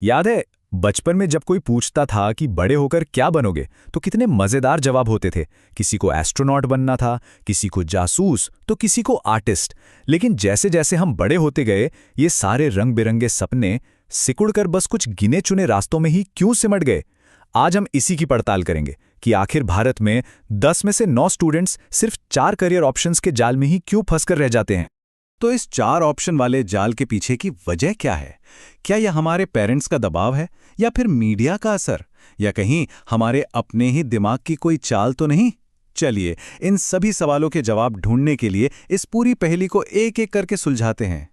याद है बचपन में जब कोई पूछता था कि बड़े होकर क्या बनोगे, तो कितने मजेदार जवाब होते थे। किसी को एस्ट्रोनॉट बनना था, किसी को जासूस, तो किसी को आर्टिस्ट। लेकिन जैसे जैसे हम बड़े होते गए, ये सारे रंग बिरंगे सपने सिकुड़कर बस कुछ गिने चुने रास्तों में ही क्यों सिमट गए। आज हम इसी की पड़ताल करेंगे कि आखिर भारत में 10 में से 9 स्टूडेंट्स सिर्फ 4 करियर ऑप्शंस के जाल में ही क्यों फंसकर रह जाते हैं। तो इस 4 ऑप्शन वाले जाल के पीछे की वजह क्या है? क्या यह हमारे पेरेंट्स का दबाव है, या फिर मीडिया का असर, या कहीं हमारे अपने ही दिमाग की कोई चाल तो नहीं? चलिए इन सभी सवालों के जवाब ढूंढने के लिए इस पूरी पहेली को एक एक करके सुलझाते हैं।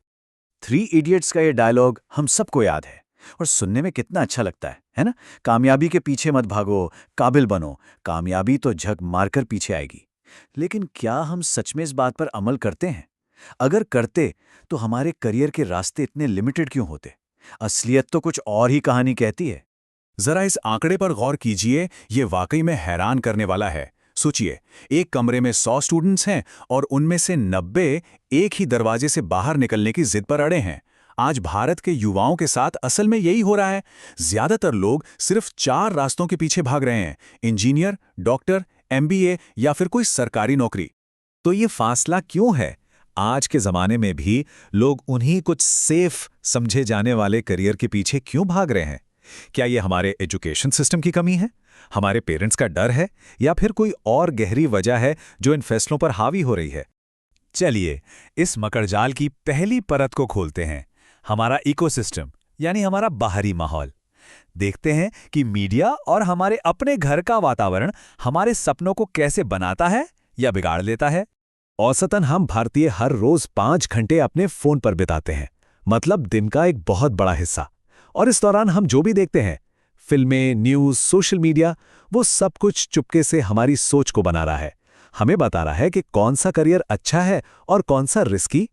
3 इडियट्स का ये डायलॉग हम सबको याद है और सुनने में कितना अच्छा लगता है ना? कामयाबी के पीछे मत भागो, काबिल बनो, कामयाबी तो झक मारकर पीछे आएगी। लेकिन क्या हम सच में इस बात पर अमल करते हैं? अगर करते तो हमारे करियर के रास्ते इतने लिमिटेड क्यों होते? असलियत तो कुछ और ही कहानी कहती है। जरा इस आंकड़े पर गौर कीजिए, ये वाकई में हैरान करने वाला है। सोचिए, एक कमरे में 100 स्टूडेंट्स हैं और उनमें से 90 एक ही दरवाजे से बाहर निकलने की जिद पर अड़े हैं। आज भारत के युवाओं के साथ असल में यही हो रहा है। ज्यादातर लोग सिर्फ 4 रास्तों के पीछे भाग रहे हैं: इंजीनियर, डॉक्टर, MBA या फिर कोई सरकारी नौकरी। तो ये फासला क्यों है? आज के जमाने में भी लोग उन्हीं कुछ सेफ समझे जाने वाले करियर के पीछे क्यों भाग रहे हैं? क्या ये हमारे एजुकेशन सिस्टम की कमी है, हमारे पेरेंट्स का डर है, या फिर कोई और गहरी वजह है जो इन फैसलों पर हावी हो रही है? चलिए इस मकड़जाल की पहली परत को खोलते हैं, हमारा इकोसिस्टम, यानी हमारा बाहरी माहौल। देखते हैं कि मीडिया और हमारे अपने घर का वातावरण हमारे सपनों को कैसे बनाता है या बिगाड़ लेता है। औसतन हम भारतीय हर रोज 5 घंटे अपने फोन पर बिताते हैं, मतलब दिन का एक बहुत बड़ा हिस्सा। और इस दौरान हम जो भी देखते हैं, फिल्में, न्यूज़, सोशल मीडिया, वो सब कुछ चुपके से हमारी सोच को बना रहा है, हमें बता रहा है कि कौन सा करियर अच्छा है और कौन सा रिस्की।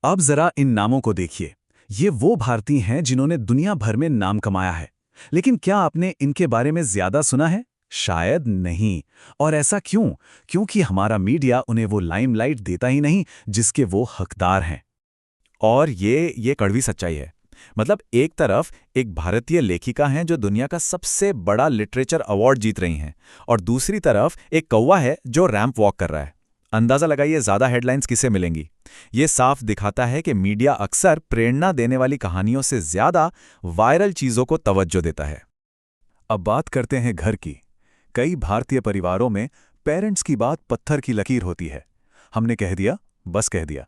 अब जरा इन नामों को देखिए। ये वो भारतीय हैं जिन्होंने दुनिया भर में नाम कमाया है, लेकिन क्या आपने इनके बारे में ज्यादा सुना है? शायद नहीं। और ऐसा क्यों? क्योंकि हमारा मीडिया उन्हें वो लाइमलाइट देता ही नहीं जिसके वो हकदार हैं। और ये कड़वी सच्चाई है। मतलब एक तरफ एक भारतीय लेखिका हैं जो दुनिया का सबसे बड़ा लिटरेचर अवार्ड जीत रही हैं, और दूसरी तरफ एक कौवा है जो रैंप वॉक कर रहा है। अंदाजा लगाइए ज्यादा हेडलाइंस किसे मिलेंगी। ये साफ दिखाता है कि मीडिया अक्सर प्रेरणा देने वाली कहानियों से ज्यादा वायरल चीजों को तवज्जो देता है। अब बात करते हैं घर की। कई भारतीय परिवारों में पेरेंट्स की बात पत्थर की लकीर होती है। हमने कह दिया, बस कह दिया।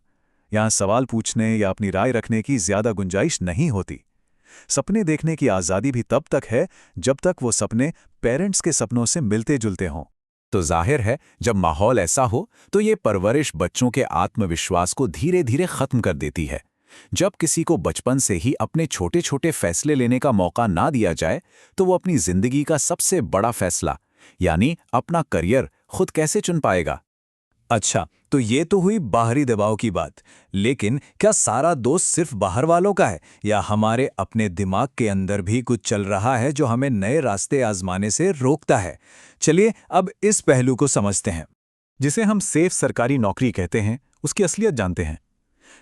यहां सवाल पूछने या अपनी राय रखने की ज्यादा गुंजाइश नहीं होती। सपने देखने की आज़ादी भी तब तक है जब तक वो सपने पेरेंट्स के सपनों से मिलते जुलते हों। तो जाहिर है, जब माहौल ऐसा हो तो ये परवरिश बच्चों के आत्मविश्वास को धीरे धीरे खत्म कर देती है। जब किसी को बचपन से ही अपने छोटे छोटे फैसले लेने का मौका ना दिया जाए, तो वो अपनी जिंदगी का सबसे बड़ा फैसला, यानी अपना करियर, खुद कैसे चुन पाएगा? अच्छा, तो ये तो हुई बाहरी दबाव की बात। लेकिन क्या सारा दोष सिर्फ बाहर वालों का है, या हमारे अपने दिमाग के अंदर भी कुछ चल रहा है जो हमें नए रास्ते आजमाने से रोकता है? चलिए अब इस पहलू को समझते हैं। जिसे हम सेफ सरकारी नौकरी कहते हैं, उसकी असलियत जानते हैं।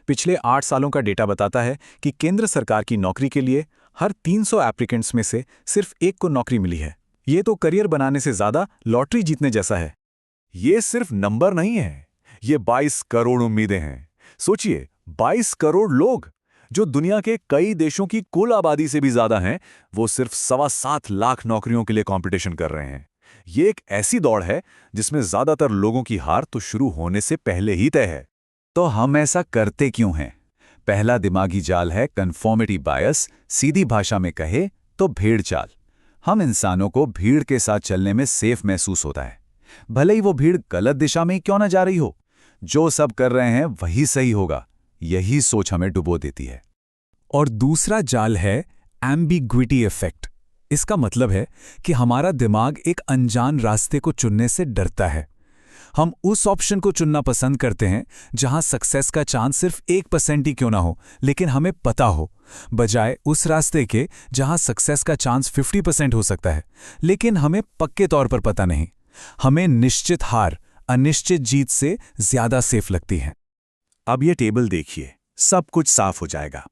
पिछले 8 सालों का डेटा बताता है कि केंद्र सरकार की नौकरी के लिए हर 300 एप्लीकेंट्स में से सिर्फ एक को नौकरी मिली है। ये तो करियर बनाने से ज्यादा लॉटरी जीतने जैसा है। ये सिर्फ नंबर नहीं है, ये 22 करोड़ उम्मीदें हैं। सोचिए, 22 करोड़ लोग जो दुनिया के कई देशों की कुल आबादी से भी ज्यादा हैं, वो सिर्फ 7.25 लाख नौकरियों के लिए कंपटीशन कर रहे हैं। ये एक ऐसी दौड़ है जिसमें ज्यादातर लोगों की हार तो शुरू होने से पहले ही तय है। तो हम ऐसा करते क्यों हैं? पहला दिमागी जाल है कन्फॉर्मिटी बायस, सीधी भाषा में कहे तो भेड़ चाल। हम इंसानों को भीड़ के साथ चलने में सेफ महसूस होता है, भले ही वो भीड़ गलत दिशा में क्यों ना जा रही हो। जो सब कर रहे हैं वही सही होगा, यही सोच हमें डुबो देती है। और दूसरा जाल है एम्बिग्विटी इफेक्ट। इसका मतलब है कि हमारा दिमाग एक अनजान रास्ते को चुनने से डरता है। हम उस ऑप्शन को चुनना पसंद करते हैं जहां सक्सेस का चांस सिर्फ 1% ही क्यों ना हो, लेकिन हमें पता हो, बजाय उस रास्ते के जहां सक्सेस का चांस 50% हो सकता है, लेकिन हमें पक्के तौर पर पता नहीं। हमें निश्चित हार अनिश्चित जीत से ज्यादा सेफ लगती है। अब ये टेबल देखिए, सब कुछ साफ हो जाएगा।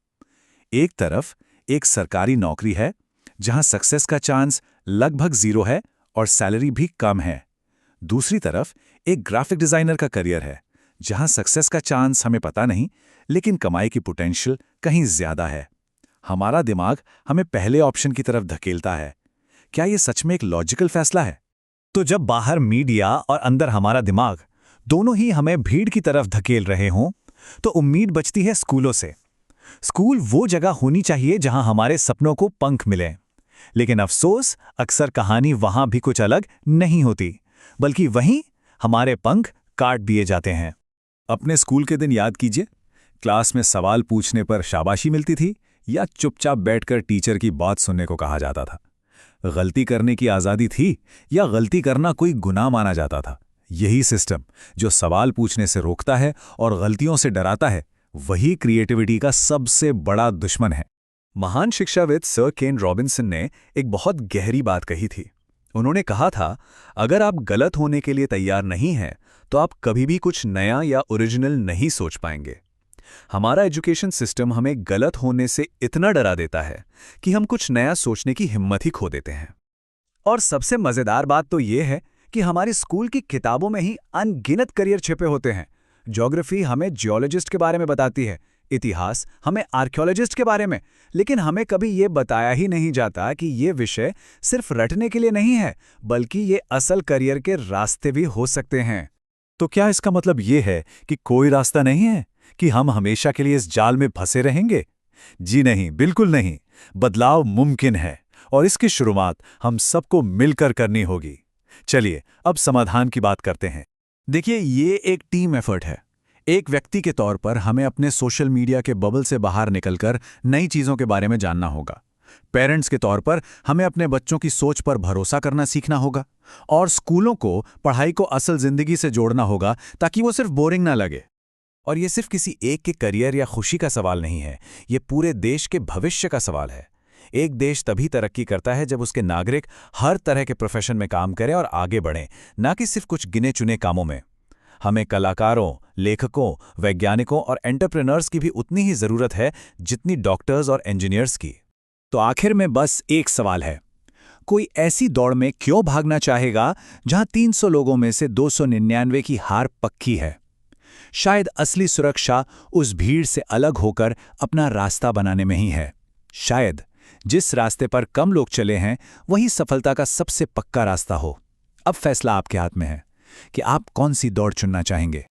एक तरफ एक सरकारी नौकरी है जहां सक्सेस का चांस लगभग 0 है और सैलरी भी कम है। दूसरी तरफ एक ग्राफिक डिजाइनर का करियर है जहां सक्सेस का चांस हमें पता नहीं, लेकिन कमाई की पोटेंशियल कहीं ज्यादा है। हमारा दिमाग हमें पहले ऑप्शन की तरफ धकेलता है। क्या यह सच में एक लॉजिकल फैसला है? तो जब बाहर मीडिया और अंदर हमारा दिमाग दोनों ही हमें भीड़ की तरफ धकेल रहे हों, तो उम्मीद बचती है स्कूलों से। स्कूल वो जगह होनी चाहिए जहां हमारे सपनों को पंख मिलें। लेकिन अफसोस, अक्सर कहानी वहां भी कुछ अलग नहीं होती, बल्कि वहीं हमारे पंख काट दिए जाते हैं। अपने स्कूल के दिन याद कीजिए, क्लास में सवाल पूछने पर शाबाशी मिलती थी या चुपचाप बैठकर टीचर की बात सुनने को कहा जाता था। गलती करने की आज़ादी थी या गलती करना कोई गुनाह माना जाता था। यही सिस्टम जो सवाल पूछने से रोकता है और गलतियों से डराता है, वही क्रिएटिविटी का सबसे बड़ा दुश्मन है। महान शिक्षाविद सर केन रॉबिन्सन ने एक बहुत गहरी बात कही थी। उन्होंने कहा था, अगर आप गलत होने के लिए तैयार नहीं हैं, तो आप कभी भी कुछ नया या ओरिजिनल नहीं सोच पाएंगे। हमारा एजुकेशन सिस्टम हमें गलत होने से इतना डरा देता है कि हम कुछ नया सोचने की हिम्मत ही खो देते हैं। और सबसे मजेदार बात तो ये है कि हमारी स्कूल की किताबों में ही अनगिनत करियर छिपे होते हैं। ज्योग्राफी हमें जियोलॉजिस्ट के बारे में बताती है, इतिहास हमें आर्कियोलॉजिस्ट के बारे में, लेकिन हमें कभी ये बताया ही नहीं जाता कि ये विषय सिर्फ रटने के लिए नहीं है, बल्कि ये असल करियर के रास्ते भी हो सकते हैं। तो क्या इसका मतलब ये है कि कोई रास्ता नहीं है, कि हम हमेशा के लिए इस जाल में फंसे रहेंगे? जी नहीं, बिल्कुल नहीं। बदलाव मुमकिन है और इसकी शुरुआत हम सबको मिलकर करनी होगी। चलिए अब समाधान की बात करते हैं। देखिए, ये एक टीम एफर्ट है। एक व्यक्ति के तौर पर हमें अपने सोशल मीडिया के बबल से बाहर निकलकर नई चीज़ों के बारे में जानना होगा। पेरेंट्स के तौर पर हमें अपने बच्चों की सोच पर भरोसा करना सीखना होगा। और स्कूलों को पढ़ाई को असल जिंदगी से जोड़ना होगा ताकि वो सिर्फ बोरिंग ना लगे। और ये सिर्फ किसी एक के करियर या खुशी का सवाल नहीं है, ये पूरे देश के भविष्य का सवाल है। एक देश तभी तरक्की करता है जब उसके नागरिक हर तरह के प्रोफेशन में काम करें और आगे बढ़ें, ना कि सिर्फ कुछ गिने चुने कामों में। हमें कलाकारों, लेखकों, वैज्ञानिकों और एंटरप्रेन्योर्स की भी उतनी ही ज़रूरत है जितनी डॉक्टर्स और इंजीनियर्स की। तो आखिर में बस एक सवाल है, कोई ऐसी दौड़ में क्यों भागना चाहेगा जहां 300 लोगों में से 299 की हार पक्की है? शायद असली सुरक्षा उस भीड़ से अलग होकर अपना रास्ता बनाने में ही है। शायद जिस रास्ते पर कम लोग चले हैं वही सफलता का सबसे पक्का रास्ता हो। अब फैसला आपके हाथ में है कि आप कौन सी दौड़ चुनना चाहेंगे।